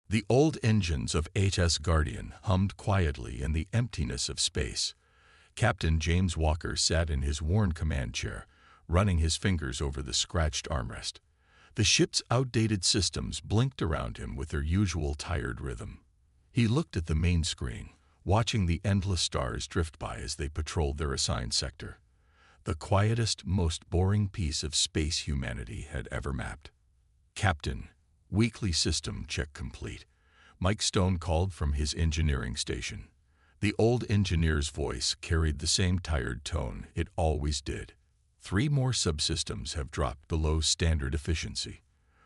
The old engines of HS Guardian hummed quietly in the emptiness of space. Captain James Walker sat in his worn command chair, running his fingers over the scratched armrest. The ship's outdated systems blinked around him with their usual tired rhythm. He looked at the main screen, watching the endless stars drift by as they patrolled their assigned sector. The quietest, most boring piece of space humanity had ever mapped. "Captain, weekly system check complete," Mike Stone called from his engineering station. The old engineer's voice carried the same tired tone it always did. "3 more subsystems have dropped below standard efficiency.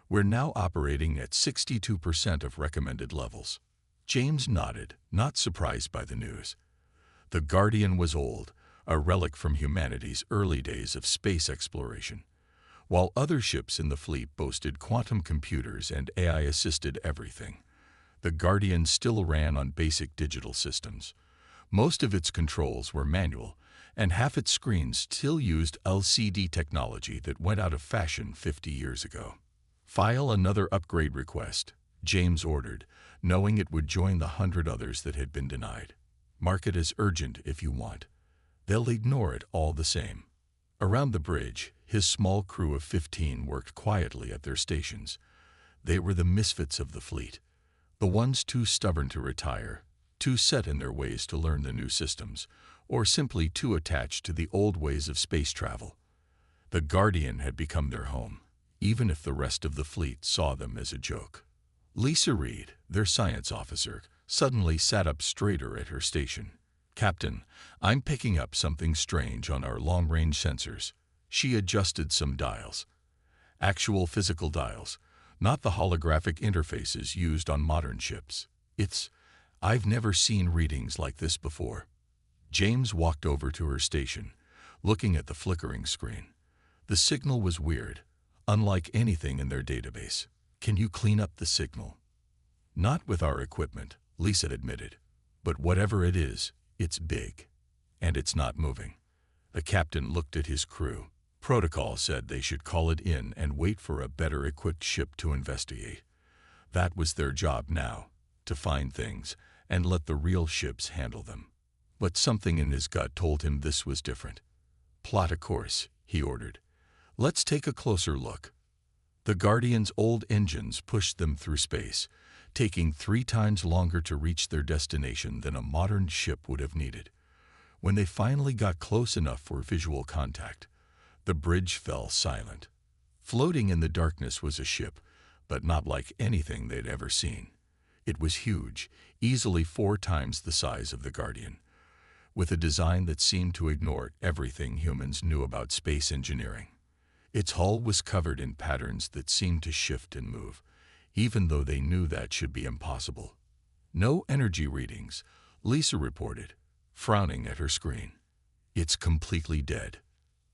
We're now operating at 62% of recommended levels." James nodded, not surprised by the news. The Guardian was old, a relic from humanity's early days of space exploration. While other ships in the fleet boasted quantum computers and AI-assisted everything, the Guardian still ran on basic digital systems. Most of its controls were manual, and half its screens still used LCD technology that went out of fashion 50 years ago. "File another upgrade request," James ordered, knowing it would join the 100 others that had been denied. "Mark it as urgent if you want. They'll ignore it all the same." Around the bridge, his small crew of 15 worked quietly at their stations. They were the misfits of the fleet, the ones too stubborn to retire, too set in their ways to learn the new systems, or simply too attached to the old ways of space travel. The Guardian had become their home, even if the rest of the fleet saw them as a joke. Lisa Reed, their science officer, suddenly sat up straighter at her station. "Captain, I'm picking up something strange on our long-range sensors." She adjusted some dials. Actual physical dials, not the holographic interfaces used on modern ships. I've never seen readings like this before." James walked over to her station, looking at the flickering screen. The signal was weird, unlike anything in their database. "Can you clean up the signal?" "Not with our equipment," Lisa admitted. "But whatever it is, it's big. And it's not moving." The captain looked at his crew. Protocol said they should call it in and wait for a better-equipped ship to investigate. That was their job now, to find things and let the real ships handle them. But something in his gut told him this was different. "Plot a course," he ordered. "Let's take a closer look." The Guardian's old engines pushed them through space, taking 3 times longer to reach their destination than a modern ship would have needed. When they finally got close enough for visual contact, the bridge fell silent. Floating in the darkness was a ship, but not like anything they'd ever seen. It was huge, easily 4 times the size of the Guardian, with a design that seemed to ignore everything humans knew about space engineering. Its hull was covered in patterns that seemed to shift and move, even though they knew that should be impossible. "No energy readings," Lisa reported, frowning at her screen. "It's completely dead.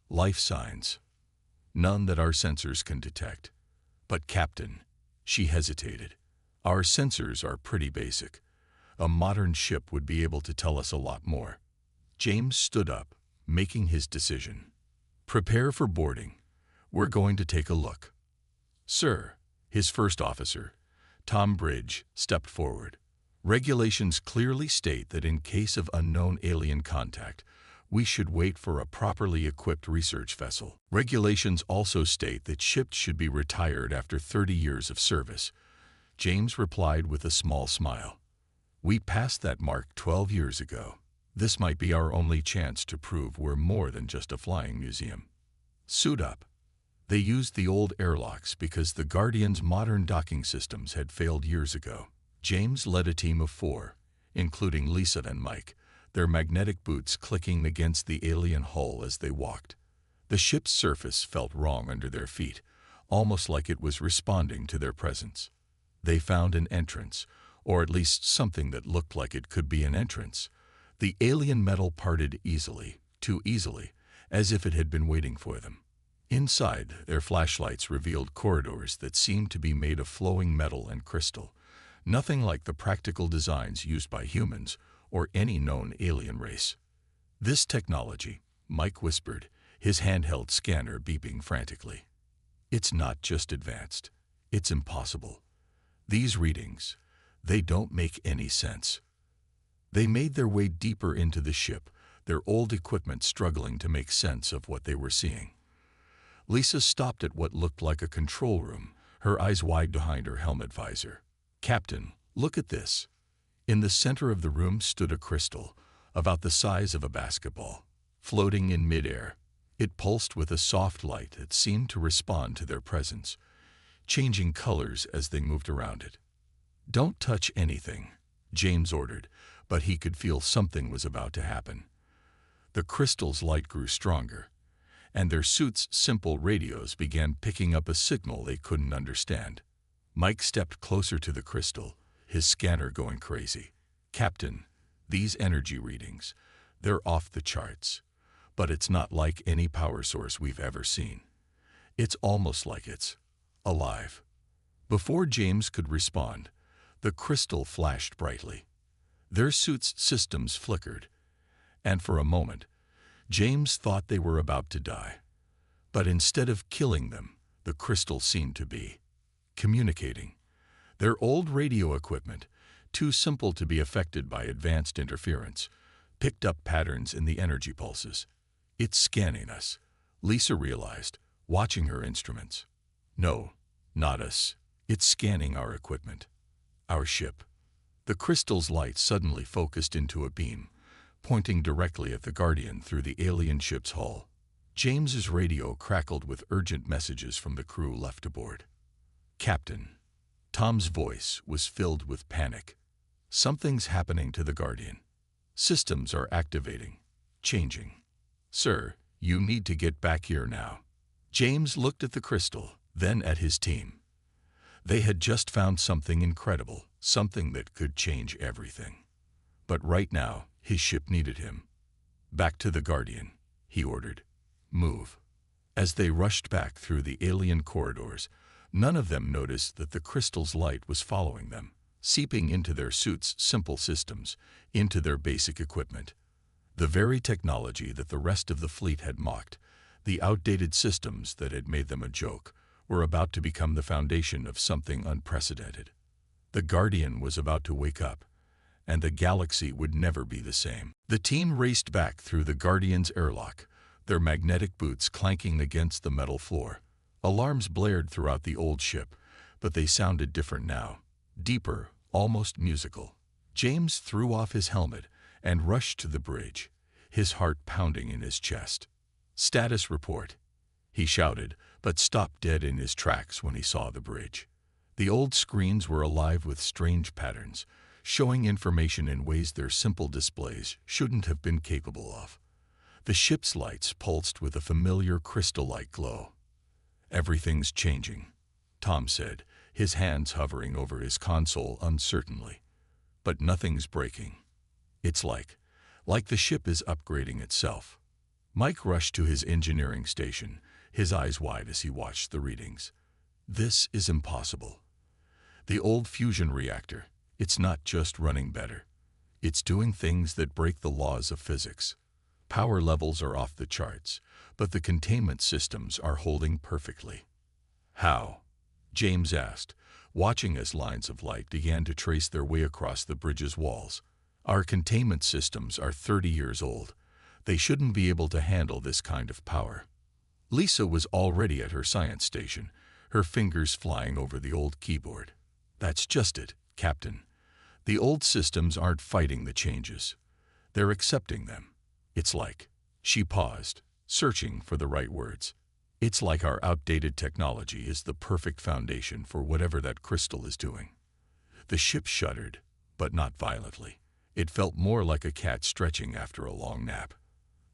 Life signs. None that our sensors can detect." "But Captain," she hesitated, "our sensors are pretty basic. A modern ship would be able to tell us a lot more." James stood up, making his decision. "Prepare for boarding. We're going to take a look." "Sir," his first officer, Tom Bridge, stepped forward. "Regulations clearly state that in case of unknown alien contact, we should wait for a properly equipped research vessel. Regulations also state that ships should be retired after 30 years of service." James replied with a small smile. "We passed that mark 12 years ago. This might be our only chance to prove we're more than just a flying museum. Suit up." They used the old airlocks because the Guardian's modern docking systems had failed years ago. James led a team of 4, including Lisa and Mike, their magnetic boots clicking against the alien hull as they walked. The ship's surface felt wrong under their feet, almost like it was responding to their presence. They found an entrance, or at least something that looked like it could be an entrance. The alien metal parted easily, too easily, as if it had been waiting for them. Inside, their flashlights revealed corridors that seemed to be made of flowing metal and crystal, nothing like the practical designs used by humans or any known alien race. "This technology," Mike whispered, his handheld scanner beeping frantically. "It's not just advanced. It's impossible. These readings, They don't make any sense. They made their way deeper into the ship, their old equipment struggling to make sense of what they were seeing. Lisa stopped at what looked like a control room, her eyes wide behind her helmet visor. "Captain, look at this." In the center of the room stood a crystal, about the size of a basketball, floating in midair. It pulsed with a soft light that seemed to respond to their presence, changing colors as they moved around it. "Don't touch anything," James ordered, but he could feel something was about to happen. The crystal's light grew stronger, and their suits' simple radios began picking up a signal they couldn't understand. Mike stepped closer to the crystal, his scanner going crazy. "Captain, these energy readings, they're off the charts. But it's not like any power source we've ever seen. It's almost like it's alive." Before James could respond, the crystal flashed brightly. Their suits' systems flickered, and for a moment, James thought they were about to die. But instead of killing them, the crystal seemed to be communicating. Their old radio equipment, too simple to be affected by advanced interference, picked up patterns in the energy pulses. "It's scanning us," Lisa realized, watching her instruments. "No, not us. It's scanning our equipment. Our ship." The crystal's light suddenly focused into a beam, pointing directly at the Guardian through the alien ship's hull. James's radio crackled with urgent messages from the crew left aboard. "Captain." Tom's voice was filled with panic. "Something's happening to the Guardian. Systems are activating, changing. Sir, you need to get back here now." James looked at the crystal, then at his team. They had just found something incredible, something that could change everything. But right now, his ship needed him. "Back to the Guardian," he ordered. "Move." As they rushed back through the alien corridors, none of them noticed that the crystal's light was following them, seeping into their suits' simple systems, into their basic equipment. The very technology that the rest of the fleet had mocked, the outdated systems that had made them a joke, were about to become the foundation of something unprecedented. The Guardian was about to wake up, and the galaxy would never be the same. The team raced back through the Guardian's airlock, their magnetic boots clanking against the metal floor. Alarms blared throughout the old ship, but they sounded different now, deeper, almost musical. James threw off his helmet and rushed to the bridge, his heart pounding in his chest. "Status report," he shouted, but stopped dead in his tracks when he saw the bridge. The old screens were alive with strange patterns, showing information in ways their simple displays shouldn't have been capable of. The ship's lights pulsed with a familiar crystal-like glow. "Everything's changing," Tom said, his hands hovering over his console uncertainly. "But nothing's breaking. It's like the ship is upgrading itself." Mike rushed to his engineering station, his eyes wide as he watched the readings. "This is impossible. The old fusion reactor, it's not just running better. It's doing things that break the laws of physics. Power levels are off the charts, but the containment systems are holding perfectly." "How?" James asked, watching as lines of light began to trace their way across the bridge's walls. "Our containment systems are 30 years old. They shouldn't be able to handle this kind of power." Lisa was already at her science station, her fingers flying over the old keyboard. "That's just it, Captain. The old systems aren't fighting the changes. They're accepting them. It's like..." She paused, searching for the right words. "It's like our outdated technology is the perfect foundation for whatever that crystal is doing." The ship shuddered, but not violently. It felt more like a cat stretching after a long nap.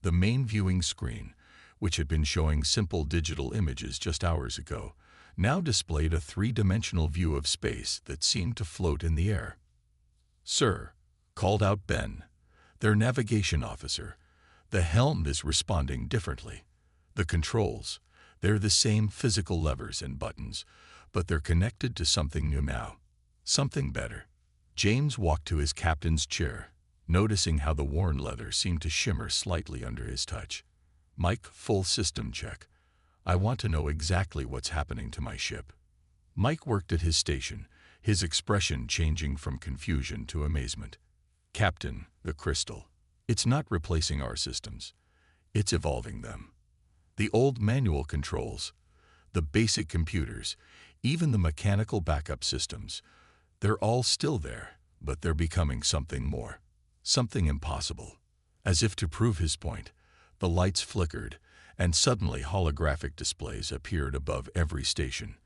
The main viewing screen, which had been showing simple digital images just hours ago, now displayed a three-dimensional view of space that seemed to float in the air. "Sir," called out Ben, their navigation officer, "the helm is responding differently. The controls, they're the same physical levers and buttons, but they're connected to something new now. Something better." James walked to his captain's chair, noticing how the worn leather seemed to shimmer slightly under his touch. "Mike, full system check. I want to know exactly what's happening to my ship." Mike worked at his station, his expression changing from confusion to amazement. "Captain, the crystal. It's not replacing our systems. It's evolving them. The old manual controls, the basic computers, even the mechanical backup systems, they're all still there, but they're becoming something more. Something impossible." As if to prove his point, the lights flickered, and suddenly holographic displays appeared above every station.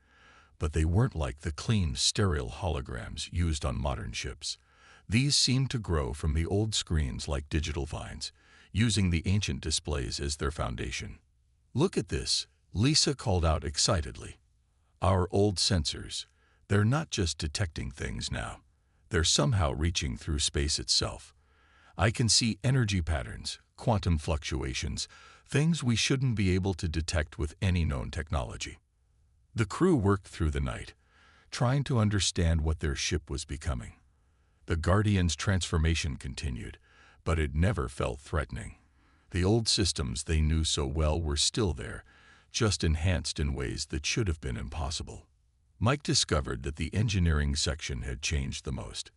But they weren't like the clean, sterile holograms used on modern ships. These seemed to grow from the old screens like digital vines, using the ancient displays as their foundation. "Look at this," Lisa called out excitedly. "Our old sensors, they're not just detecting things now. They're somehow reaching through space itself. I can see energy patterns, quantum fluctuations, things we shouldn't be able to detect with any known technology." The crew worked through the night, trying to understand what their ship was becoming. The Guardian's transformation continued, but it never felt threatening. The old systems they knew so well were still there, just enhanced in ways that should have been impossible. Mike discovered that the engineering section had changed the most.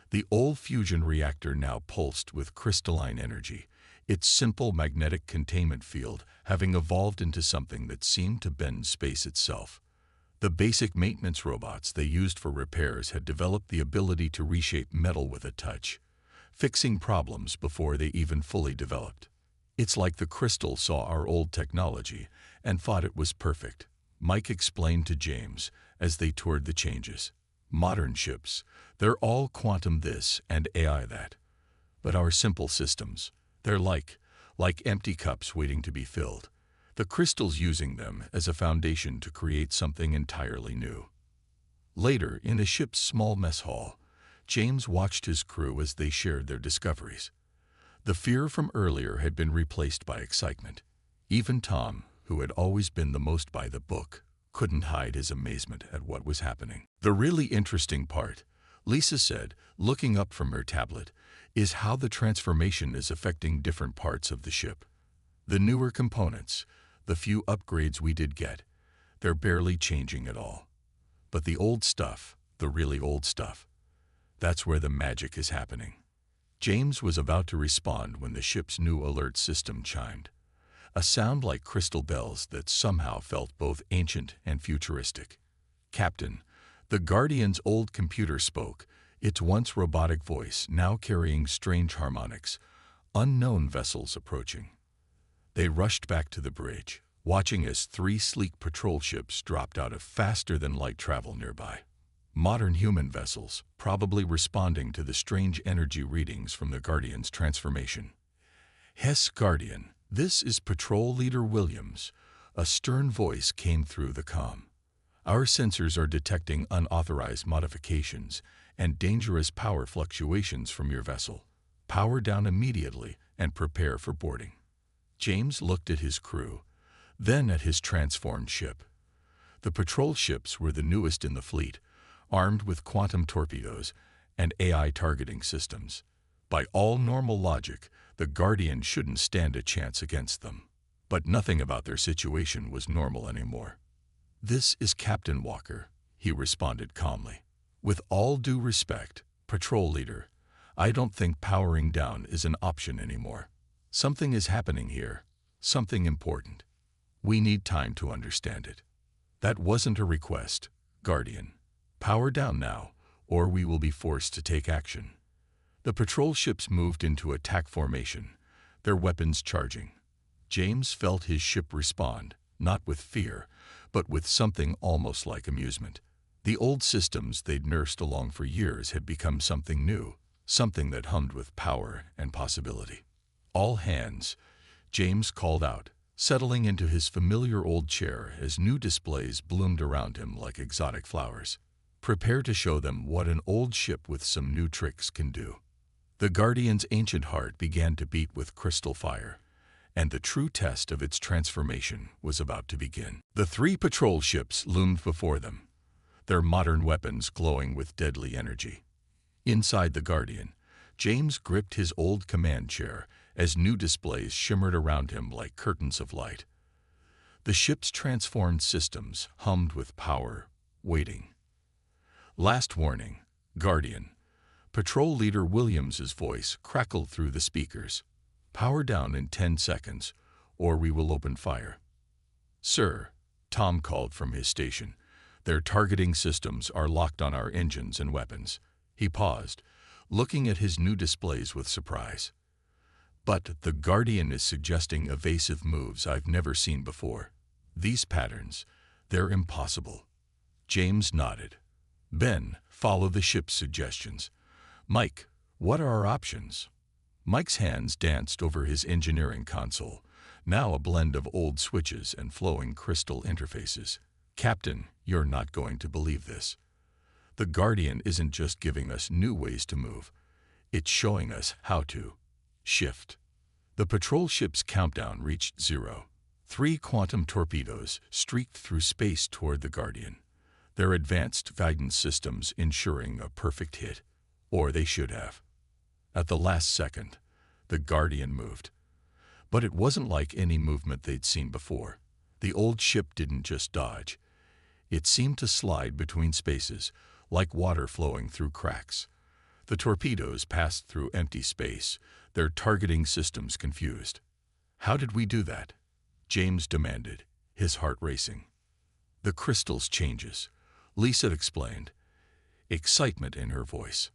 The old fusion reactor now pulsed with crystalline energy, its simple magnetic containment field having evolved into something that seemed to bend space itself. The basic maintenance robots they used for repairs had developed the ability to reshape metal with a touch, fixing problems before they even fully developed. "It's like the crystal saw our old technology and thought it was perfect," Mike explained to James as they toured the changes. "Modern ships, they're all quantum this and AI that. But our simple systems, they're like empty cups waiting to be filled. The crystal's using them as a foundation to create something entirely new." Later, in the ship's small mess hall, James watched his crew as they shared their discoveries. The fear from earlier had been replaced by excitement. Even Tom, who had always been the most by the book, couldn't hide his amazement at what was happening. "The really interesting part," Lisa said, looking up from her tablet, "is how the transformation is affecting different parts of the ship. The newer components, the few upgrades we did get, they're barely changing at all. But the old stuff, the really old stuff, that's where the magic is happening." James was about to respond when the ship's new alert system chimed, a sound like crystal bells that somehow felt both ancient and futuristic. "Captain," the Guardian's old computer spoke, its once robotic voice now carrying strange harmonics. "Unknown vessels approaching." They rushed back to the bridge, watching as 3 sleek patrol ships dropped out of faster-than-light travel nearby. Modern human vessels, probably responding to the strange energy readings from the Guardian's transformation. "Hess Guardian, this is Patrol Leader Williams," a stern voice came through the comm. "Our sensors are detecting unauthorized modifications and dangerous power fluctuations from your vessel. Power down immediately and prepare for boarding." James looked at his crew, then at his transformed ship. The patrol ships were the newest in the fleet, armed with quantum torpedoes and AI targeting systems. By all normal logic, the Guardian shouldn't stand a chance against them. But nothing about their situation was normal anymore. "This is Captain Walker," he responded calmly. "With all due respect, Patrol Leader, I don't think powering down is an option anymore. Something is happening here, something important. We need time to understand it. That wasn't a request, Guardian. Power down now, or we will be forced to take action." The patrol ships moved into attack formation, their weapons charging. James felt his ship respond, not with fear, but with something almost like amusement. The old systems they'd nursed along for years had become something new, something that hummed with power and possibility. "All hands," James called out, settling into his familiar old chair as new displays bloomed around him like exotic flowers. "Prepare to show them what an old ship with some new tricks can do." The Guardian's ancient heart began to beat with crystal fire, and the true test of its transformation was about to begin. The 3 patrol ships loomed before them, their modern weapons glowing with deadly energy. Inside the Guardian, James gripped his old command chair as new displays shimmered around him like curtains of light. The ship's transformed systems hummed with power, waiting. Last warning, Guardian. Patrol Leader Williams's voice crackled through the speakers. Power down in 10 seconds, or we will open fire. Sir, Tom called from his station. Their targeting systems are locked on our engines and weapons. He paused, looking at his new displays with surprise. But the Guardian is suggesting evasive moves I've never seen before. These patterns, they're impossible. James nodded. Ben, follow the ship's suggestions. Mike, what are our options? Mike's hands danced over his engineering console, now a blend of old switches and flowing crystal interfaces. Captain, you're not going to believe this. The Guardian isn't just giving us new ways to move. It's showing us how to shift. The patrol ship's countdown reached 0. 3 quantum torpedoes streaked through space toward the Guardian, their advanced guidance systems ensuring a perfect hit, or they should have. At the last second, the Guardian moved. But it wasn't like any movement they'd seen before. The old ship didn't just dodge. It seemed to slide between spaces, like water flowing through cracks. The torpedoes passed through empty space, their targeting systems confused. How did we do that? James demanded, his heart racing. The crystals changes, Lisa explained, excitement in her voice.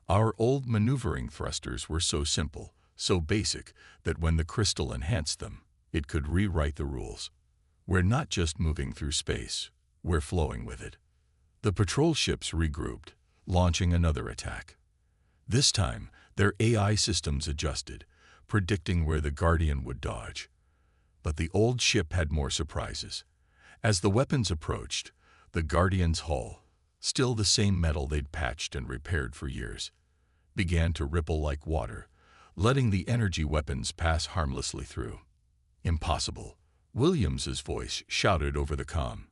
Our old maneuvering thrusters were so simple, so basic, that when the crystal enhanced them, it could rewrite the rules. We're not just moving through space, we're flowing with it. The patrol ships regrouped, launching another attack. This time, their AI systems adjusted, predicting where the Guardian would dodge. But the old ship had more surprises. As the weapons approached, the Guardian's hull, still the same metal they'd patched and repaired for years, began to ripple like water, letting the energy weapons pass harmlessly through. Impossible, Williams's voice shouted over the comm.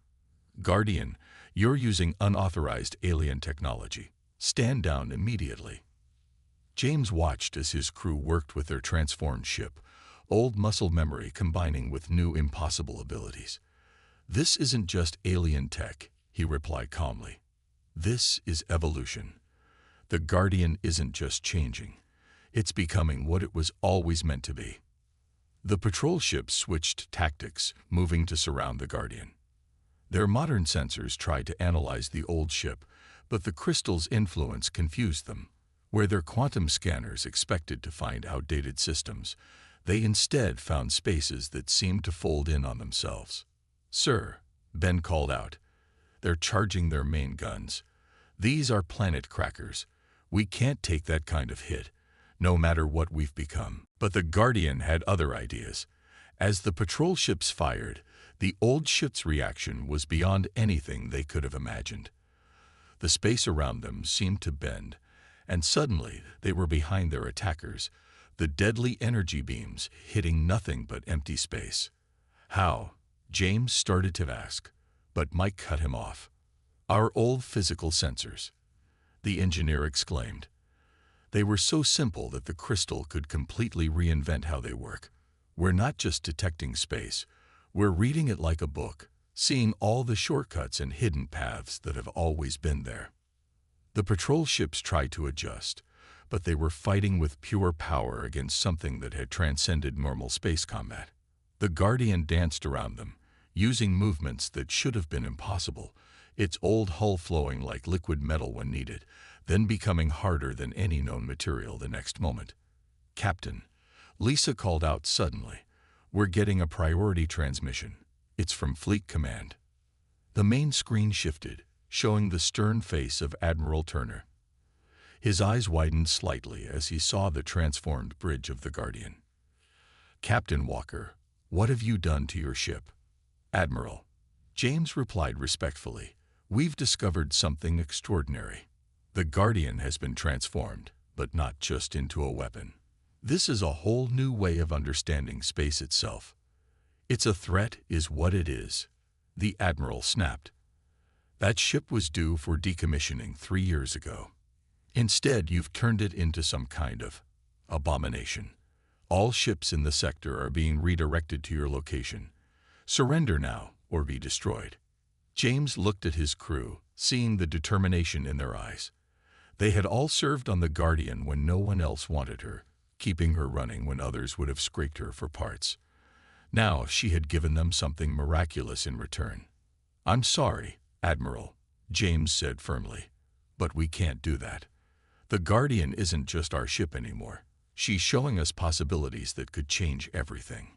Guardian, you're using unauthorized alien technology. Stand down immediately. James watched as his crew worked with their transformed ship, old muscle memory combining with new impossible abilities. This isn't just alien tech, he replied calmly. This is evolution. The Guardian isn't just changing. It's becoming what it was always meant to be. The patrol ships switched tactics, moving to surround the Guardian. Their modern sensors tried to analyze the old ship, but the crystal's influence confused them. Where their quantum scanners expected to find outdated systems, they instead found spaces that seemed to fold in on themselves. Sir, Ben called out. They're charging their main guns. These are planet crackers. We can't take that kind of hit, no matter what we've become. But the Guardian had other ideas. As the patrol ships fired, the old ship's reaction was beyond anything they could have imagined. The space around them seemed to bend, and suddenly they were behind their attackers, the deadly energy beams hitting nothing but empty space. How? James started to ask, but Mike cut him off. Our old physical sensors, the engineer exclaimed. They were so simple that the crystal could completely reinvent how they work. We're not just detecting space, we're reading it like a book, seeing all the shortcuts and hidden paths that have always been there. The patrol ships tried to adjust, but they were fighting with pure power against something that had transcended normal space combat. The Guardian danced around them, using movements that should have been impossible, its old hull flowing like liquid metal when needed, then becoming harder than any known material the next moment. Captain, Lisa called out suddenly, we're getting a priority transmission. It's from Fleet Command. The main screen shifted, showing the stern face of Admiral Turner. His eyes widened slightly as he saw the transformed bridge of the Guardian. Captain Walker, what have you done to your ship? Admiral, James replied respectfully, we've discovered something extraordinary. The Guardian has been transformed, but not just into a weapon. This is a whole new way of understanding space itself. It's a threat is what it is. The Admiral snapped. That ship was due for decommissioning 3 years ago. Instead, you've turned it into some kind of abomination. All ships in the sector are being redirected to your location. Surrender now, or be destroyed. James looked at his crew, seeing the determination in their eyes. They had all served on the Guardian when no one else wanted her, keeping her running when others would have scraped her for parts. Now she had given them something miraculous in return. "I'm sorry, Admiral," James said firmly, "but we can't do that. The Guardian isn't just our ship anymore. She's showing us possibilities that could change everything.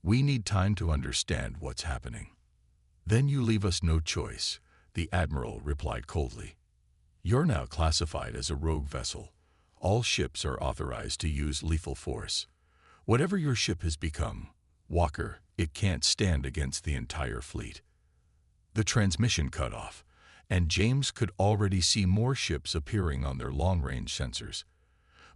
We need time to understand what's happening." "Then you leave us no choice," the Admiral replied coldly. "You're now classified as a rogue vessel. All ships are authorized to use lethal force. Whatever your ship has become, Walker, it can't stand against the entire fleet." The transmission cut off, and James could already see more ships appearing on their long-range sensors.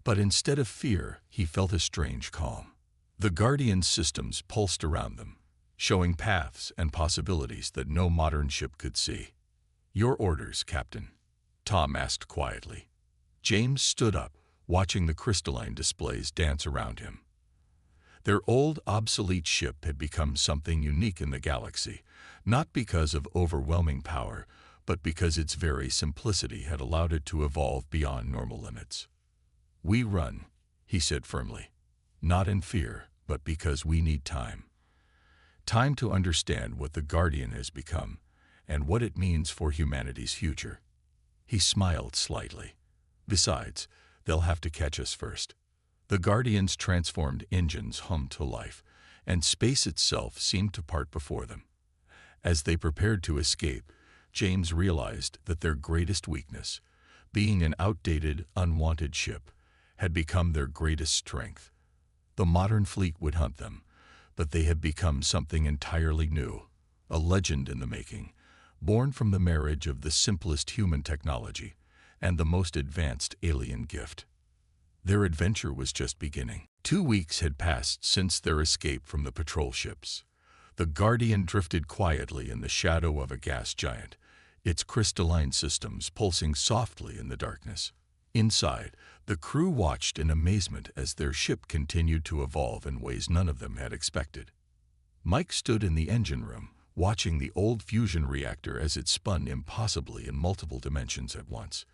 But instead of fear, he felt a strange calm. The Guardian's systems pulsed around them, showing paths and possibilities that no modern ship could see. "Your orders, Captain?" Tom asked quietly. James stood up, watching the crystalline displays dance around him. Their old, obsolete ship had become something unique in the galaxy, not because of overwhelming power, but because its very simplicity had allowed it to evolve beyond normal limits. "We run," he said firmly, "not in fear, but because we need time. Time to understand what the Guardian has become, and what it means for humanity's future." He smiled slightly. "Besides, they'll have to catch us first." The Guardian's transformed engines hummed to life, and space itself seemed to part before them. As they prepared to escape, James realized that their greatest weakness, being an outdated, unwanted ship, had become their greatest strength. The modern fleet would hunt them, but they had become something entirely new, a legend in the making, born from the marriage of the simplest human technology and the most advanced alien gift. Their adventure was just beginning. 2 weeks had passed since their escape from the patrol ships. The Guardian drifted quietly in the shadow of a gas giant, its crystalline systems pulsing softly in the darkness. Inside, the crew watched in amazement as their ship continued to evolve in ways none of them had expected. Mike stood in the engine room, watching the old fusion reactor as it spun impossibly in multiple dimensions at once.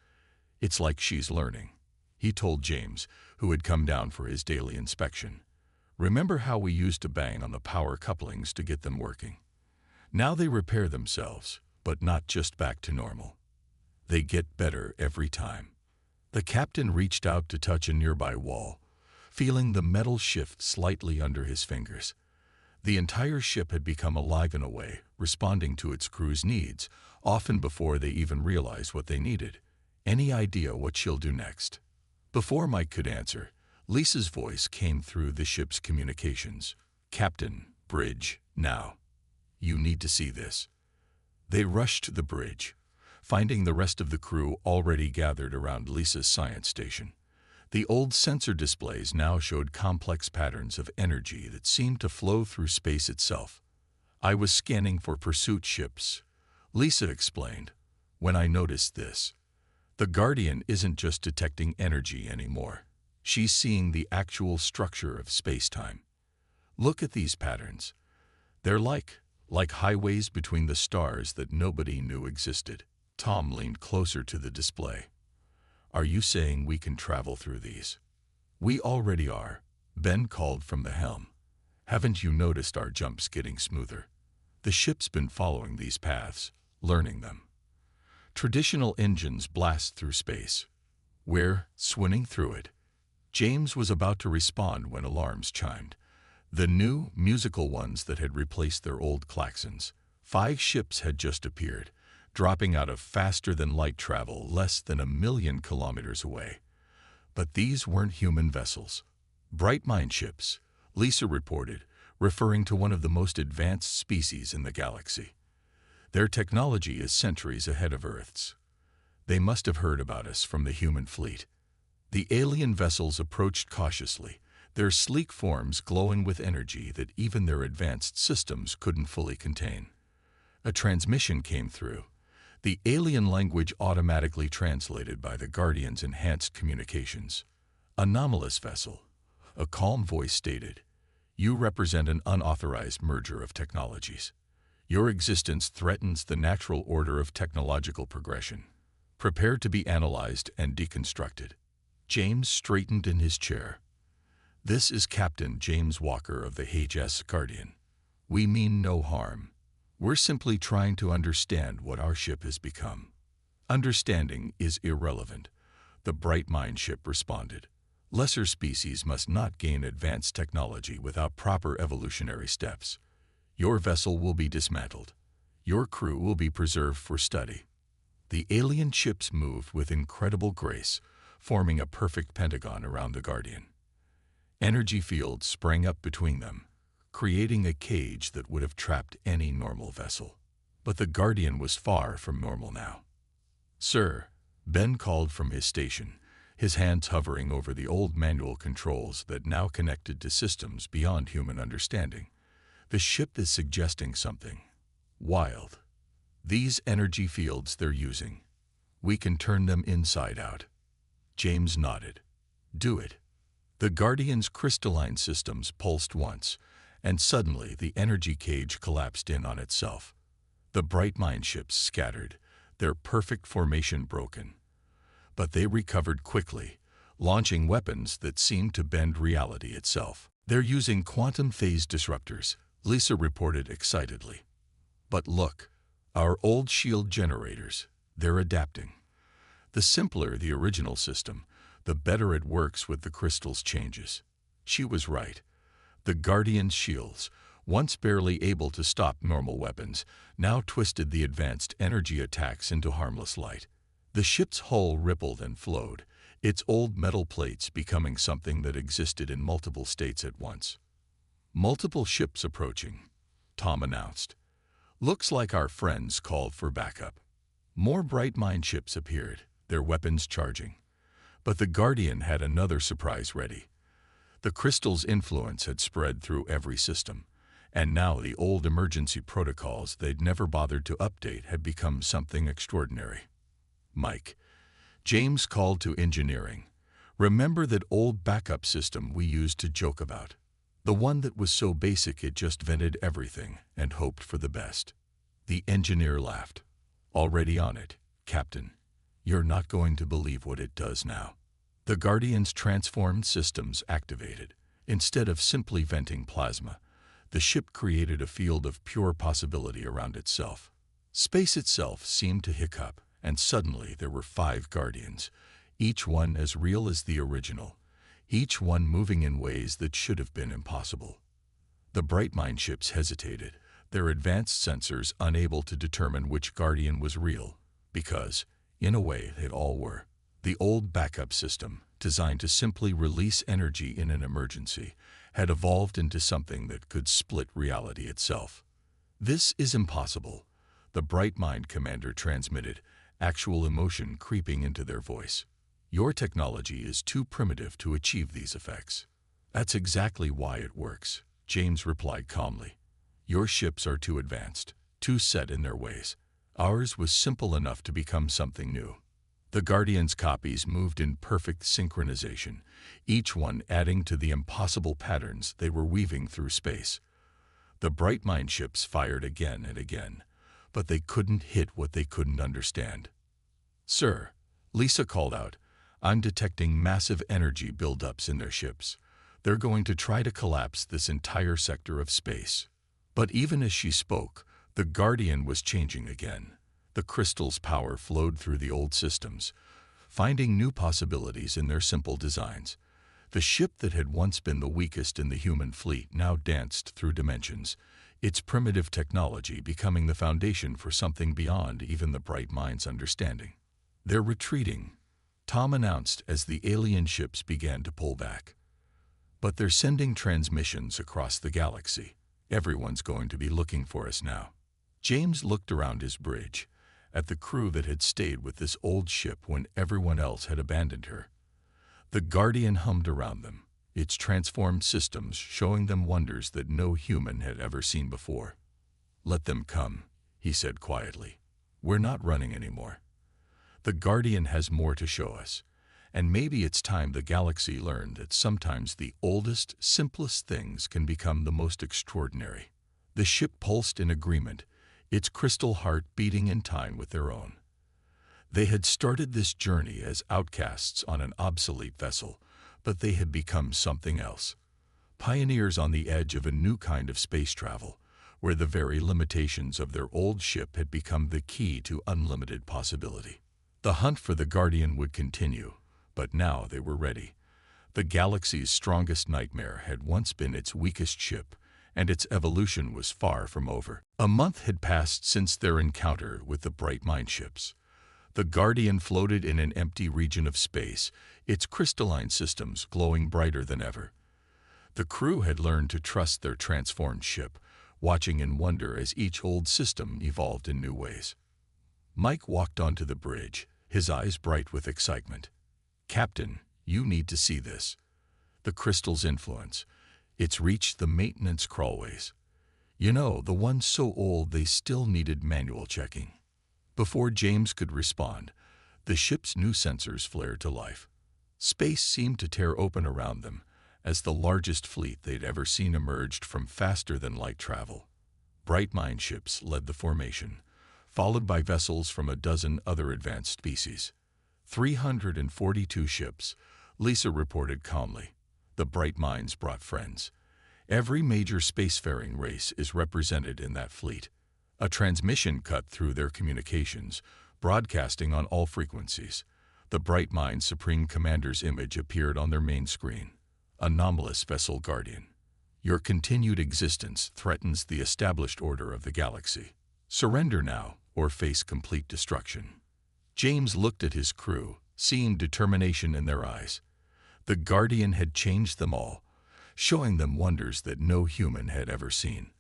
"It's like she's learning," he told James, who had come down for his daily inspection. "Remember how we used to bang on the power couplings to get them working? Now they repair themselves, but not just back to normal. They get better every time." The captain reached out to touch a nearby wall, feeling the metal shift slightly under his fingers. The entire ship had become alive in a way, responding to its crew's needs, often before they even realized what they needed. "Any idea what she'll do next?" Before Mike could answer, Lisa's voice came through the ship's communications. "Captain, bridge, now. You need to see this." They rushed to the bridge, finding the rest of the crew already gathered around Lisa's science station. The old sensor displays now showed complex patterns of energy that seemed to flow through space itself. "I was scanning for pursuit ships," Lisa explained, "when I noticed this. The Guardian isn't just detecting energy anymore. She's seeing the actual structure of space-time. Look at these patterns. They're like highways between the stars that nobody knew existed." Tom leaned closer to the display. "Are you saying we can travel through these?" "We already are," Ben called from the helm. "Haven't you noticed our jumps getting smoother? The ship's been following these paths, learning them. Traditional engines blast through space. We're swinging through it." James was about to respond when alarms chimed. The new, musical ones that had replaced their old klaxons. 5 ships had just appeared, dropping out of faster-than-light travel less than 1,000,000 kilometers away. But these weren't human vessels. "Bright mind ships," Lisa reported, referring to one of the most advanced species in the galaxy. "Their technology is centuries ahead of Earth's. They must have heard about us from the human fleet." The alien vessels approached cautiously, their sleek forms glowing with energy that even their advanced systems couldn't fully contain. A transmission came through, the alien language automatically translated by the Guardian's enhanced communications. "Anomalous vessel," a calm voice stated. "You represent an unauthorized merger of technologies. Your existence threatens the natural order of technological progression. Prepare to be analyzed and deconstructed." James straightened in his chair. "This is Captain James Walker of the HFY Guardian. We mean no harm. We're simply trying to understand what our ship has become." "Understanding is irrelevant," the Bright Mind ship responded. "Lesser species must not gain advanced technology without proper evolutionary steps. Your vessel will be dismantled. Your crew will be preserved for study." The alien ships moved with incredible grace, forming a perfect pentagon around the Guardian. Energy fields sprang up between them, creating a cage that would have trapped any normal vessel. But the Guardian was far from normal now. "Sir," Ben called from his station, his hands hovering over the old manual controls that now connected to systems beyond human understanding. "The ship is suggesting something wild. These energy fields they're using, we can turn them inside out." James nodded. "Do it." The Guardian's crystalline systems pulsed once, and suddenly the energy cage collapsed in on itself. The Bright Mind ships scattered, their perfect formation broken. But they recovered quickly, launching weapons that seemed to bend reality itself. "They're using quantum phase disruptors," Lisa reported excitedly. "But look, our old shield generators, they're adapting. The simpler the original system, the better it works with the crystal's changes." She was right. The Guardian's shields, once barely able to stop normal weapons, now twisted the advanced energy attacks into harmless light. The ship's hull rippled and flowed, its old metal plates becoming something that existed in multiple states at once. "Multiple ships approaching," Tom announced. "Looks like our friends called for backup." More Bright Mind ships appeared, their weapons charging. But the Guardian had another surprise ready. The crystal's influence had spread through every system, and now the old emergency protocols they'd never bothered to update had become something extraordinary. "Mike," James called to engineering, "remember that old backup system we used to joke about? The one that was so basic it just vented everything and hoped for the best." The engineer laughed. "Already on it, Captain. You're not going to believe what it does now." The Guardian's transformed systems activated. Instead of simply venting plasma, the ship created a field of pure possibility around itself. Space itself seemed to hiccup, and suddenly there were 5 Guardians, each one as real as the original, each one moving in ways that should have been impossible. The Bright Mind ships hesitated, their advanced sensors unable to determine which Guardian was real, because, in a way, they all were. The old backup system, designed to simply release energy in an emergency, had evolved into something that could split reality itself. "This is impossible," the Bright Mind commander transmitted, actual emotion creeping into their voice. "Your technology is too primitive to achieve these effects." "That's exactly why it works," James replied calmly. "Your ships are too advanced, too set in their ways. Ours was simple enough to become something new." The Guardian's copies moved in perfect synchronization, each one adding to the impossible patterns they were weaving through space. The Bright Mind ships fired again and again, but they couldn't hit what they couldn't understand. "Sir," Lisa called out, "I'm detecting massive energy buildups in their ships. They're going to try to collapse this entire sector of space." But even as she spoke, the Guardian was changing again. The crystal's power flowed through the old systems, finding new possibilities in their simple designs. The ship that had once been the weakest in the human fleet now danced through dimensions, its primitive technology becoming the foundation for something beyond even the Bright Mind's understanding. "They're retreating," Tom announced as the alien ships began to pull back. "But they're sending transmissions across the galaxy. Everyone's going to be looking for us now." James looked around his bridge, at the crew that had stayed with this old ship when everyone else had abandoned her. The Guardian hummed around them, its transformed systems showing them wonders that no human had ever seen before. "Let them come," he said quietly. "We're not running anymore. The Guardian has more to show us, and maybe it's time the galaxy learned that sometimes the oldest, simplest things can become the most extraordinary." The ship pulsed in agreement, its crystal heart beating in time with their own. They had started this journey as outcasts on an obsolete vessel, but they had become something else. Pioneers on the edge of a new kind of space travel, where the very limitations of their old ship had become the key to unlimited possibility. The hunt for the Guardian would continue, but now they were ready. The galaxy's strongest nightmare had once been its weakest ship, and its evolution was far from over. A month had passed since their encounter with the bright mine ships. The Guardian floated in an empty region of space, its crystalline systems glowing brighter than ever. The crew had learned to trust their transformed ship, watching in wonder as each old system evolved in new ways. Mike walked onto the bridge, his eyes bright with excitement. "Captain, you need to see this. The crystal's influence. It's reached the maintenance crawlways. You know, the ones so old they still needed manual checking." Before James could respond, the ship's new sensors flared to life. Space seemed to tear open around them, as the largest fleet they'd ever seen emerged from faster-than-light travel. Bright mine ships led the formation, followed by vessels from a dozen other advanced species. 342 ships, Lisa reported calmly. The bright mines brought friends. Every major spacefaring race is represented in that fleet. A transmission cut through their communications, broadcasting on all frequencies. The bright mine's Supreme Commander's image appeared on their main screen. "Anomalous Vessel Guardian. Your continued existence threatens the established order of the galaxy. Surrender now, or face complete destruction." James looked at his crew, seeing determination in their eyes. The Guardian had changed them all, showing them wonders that no human had ever seen.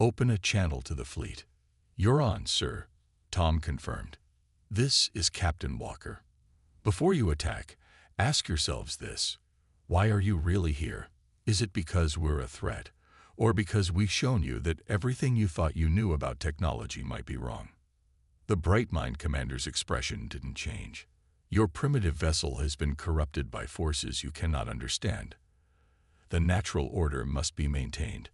"Open a channel to the fleet." "You're on, sir," Tom confirmed. "This is Captain Walker. Before you attack, ask yourselves this. Why are you really here? Is it because we're a threat, or because we've shown you that everything you thought you knew about technology might be wrong?" The bright mind commander's expression didn't change. "Your primitive vessel has been corrupted by forces you cannot understand. The natural order must be maintained.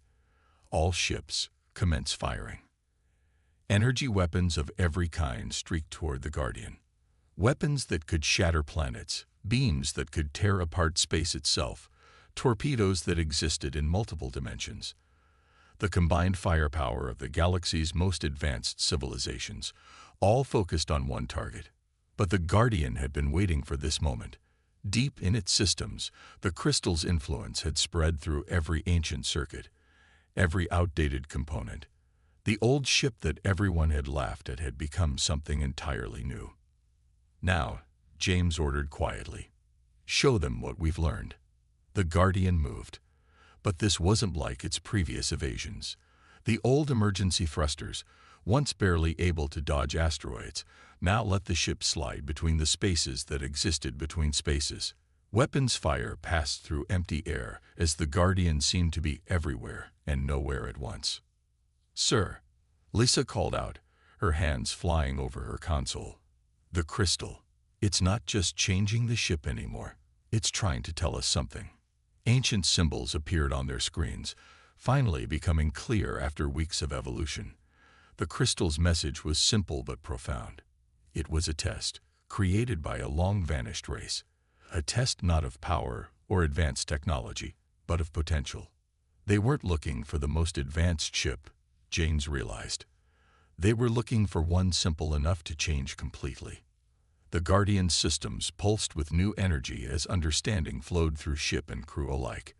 All ships commence firing." Energy weapons of every kind streaked toward the Guardian. Weapons that could shatter planets, beams that could tear apart space itself, torpedoes that existed in multiple dimensions. The combined firepower of the galaxy's most advanced civilizations, all focused on one target. But the Guardian had been waiting for this moment. Deep in its systems, the crystal's influence had spread through every ancient circuit, every outdated component. The old ship that everyone had laughed at had become something entirely new. "Now," James ordered quietly, "show them what we've learned." The Guardian moved. But this wasn't like its previous evasions. The old emergency thrusters, once barely able to dodge asteroids, now let the ship slide between the spaces that existed between spaces. Weapons fire passed through empty air as the Guardian seemed to be everywhere and nowhere at once. "Sir," Lisa called out, her hands flying over her console. "The crystal. It's not just changing the ship anymore. It's trying to tell us something." Ancient symbols appeared on their screens, finally becoming clear after weeks of evolution. The crystal's message was simple but profound. It was a test, created by a long-vanished race. A test not of power or advanced technology, but of potential. They weren't looking for the most advanced ship, James realized. They were looking for one simple enough to change completely. The Guardian's systems pulsed with new energy as understanding flowed through ship and crew alike.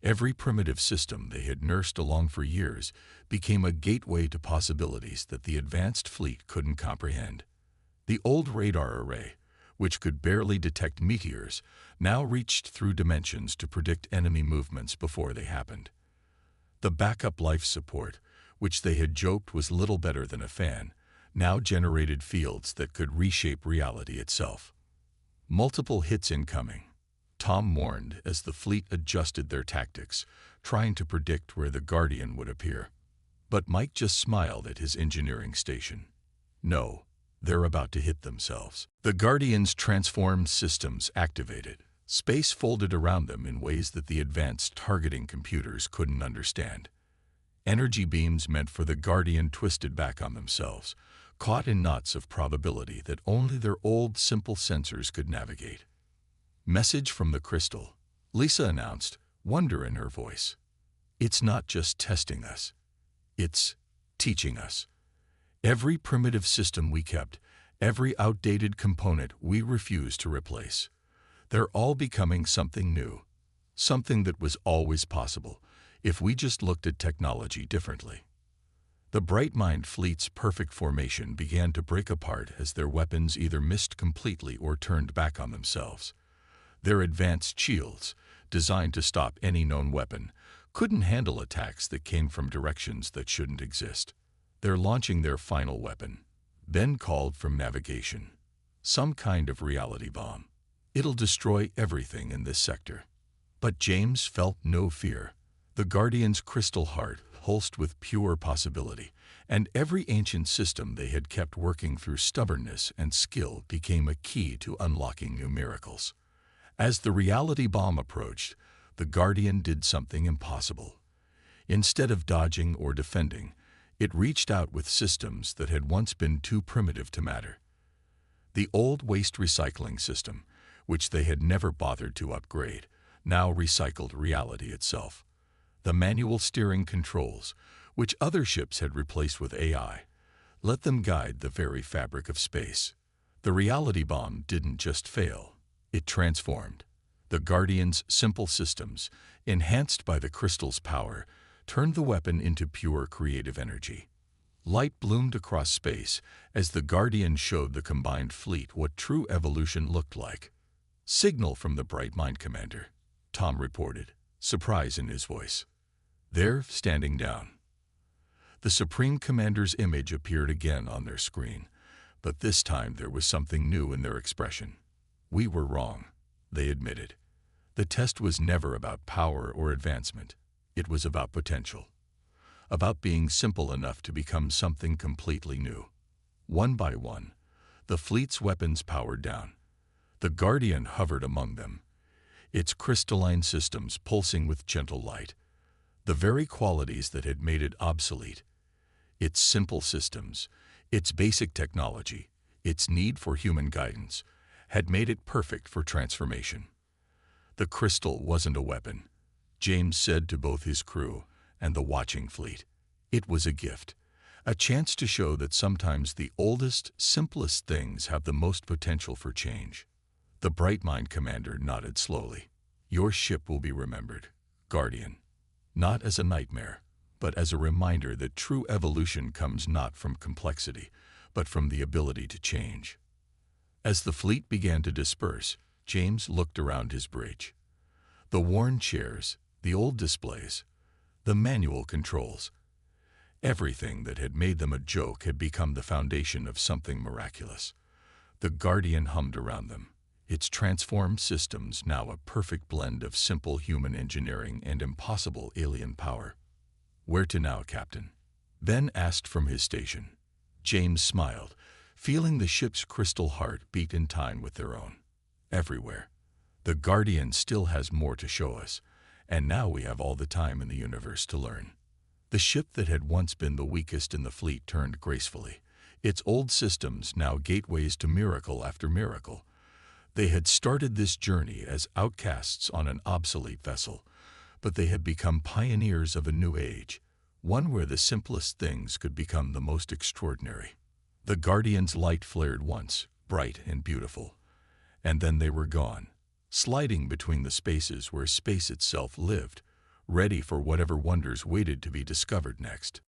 Every primitive system they had nursed along for years became a gateway to possibilities that the advanced fleet couldn't comprehend. The old radar array, which could barely detect meteors, now reached through dimensions to predict enemy movements before they happened. The backup life support, which they had joked was little better than a fan, now generated fields that could reshape reality itself. "Multiple hits incoming," Tom warned as the fleet adjusted their tactics, trying to predict where the Guardian would appear. But Mike just smiled at his engineering station. "No, they're about to hit themselves." The Guardian's transformed systems activated. Space folded around them in ways that the advanced targeting computers couldn't understand. Energy beams meant for the Guardian twisted back on themselves, caught in knots of probability that only their old, simple sensors could navigate. "Message from the crystal," Lisa announced, wonder in her voice. "It's not just testing us. It's teaching us. Every primitive system we kept, every outdated component we refused to replace, they're all becoming something new, something that was always possible if we just looked at technology differently." The Bright Mind fleet's perfect formation began to break apart as their weapons either missed completely or turned back on themselves. Their advanced shields, designed to stop any known weapon, couldn't handle attacks that came from directions that shouldn't exist. They're launching their final weapon, Ben called from navigation. Some kind of reality bomb. It'll destroy everything in this sector. But James felt no fear. The Guardian's crystal heart pulsed with pure possibility, and every ancient system they had kept working through stubbornness and skill became a key to unlocking new miracles. As the reality bomb approached, the Guardian did something impossible. Instead of dodging or defending, it reached out with systems that had once been too primitive to matter. The old waste recycling system, which they had never bothered to upgrade, now recycled reality itself. The manual steering controls, which other ships had replaced with AI, let them guide the very fabric of space. The reality bomb didn't just fail, it transformed. The Guardian's simple systems, enhanced by the crystal's power, turned the weapon into pure creative energy. Light bloomed across space as the Guardian showed the combined fleet what true evolution looked like. "Signal from the Bright Mind Commander," Tom reported, surprise in his voice. "They're standing down." The Supreme Commander's image appeared again on their screen, but this time there was something new in their expression. "We were wrong," they admitted. "The test was never about power or advancement. It was about potential. About being simple enough to become something completely new." One by one, the fleet's weapons powered down. The Guardian hovered among them, its crystalline systems pulsing with gentle light. The very qualities that had made it obsolete. Its simple systems, its basic technology, its need for human guidance, had made it perfect for transformation. The crystal wasn't a weapon, James said to both his crew and the watching fleet. It was a gift, a chance to show that sometimes the oldest, simplest things have the most potential for change. The Bright Mind Commander nodded slowly. "Your ship will be remembered, Guardian. Not as a nightmare, but as a reminder that true evolution comes not from complexity, but from the ability to change." As the fleet began to disperse, James looked around his bridge. The worn chairs, the old displays, the manual controls. Everything that had made them a joke had become the foundation of something miraculous. The Guardian hummed around them, its transformed systems now a perfect blend of simple human engineering and impossible alien power. "Where to now, Captain?" Ben asked from his station. James smiled, feeling the ship's crystal heart beat in time with their own. "Everywhere. The Guardian still has more to show us, and now we have all the time in the universe to learn." The ship that had once been the weakest in the fleet turned gracefully, its old systems now gateways to miracle after miracle. They had started this journey as outcasts on an obsolete vessel, but they had become pioneers of a new age, one where the simplest things could become the most extraordinary. The Guardian's light flared once, bright and beautiful, and then they were gone, sliding between the spaces where space itself lived, ready for whatever wonders waited to be discovered next.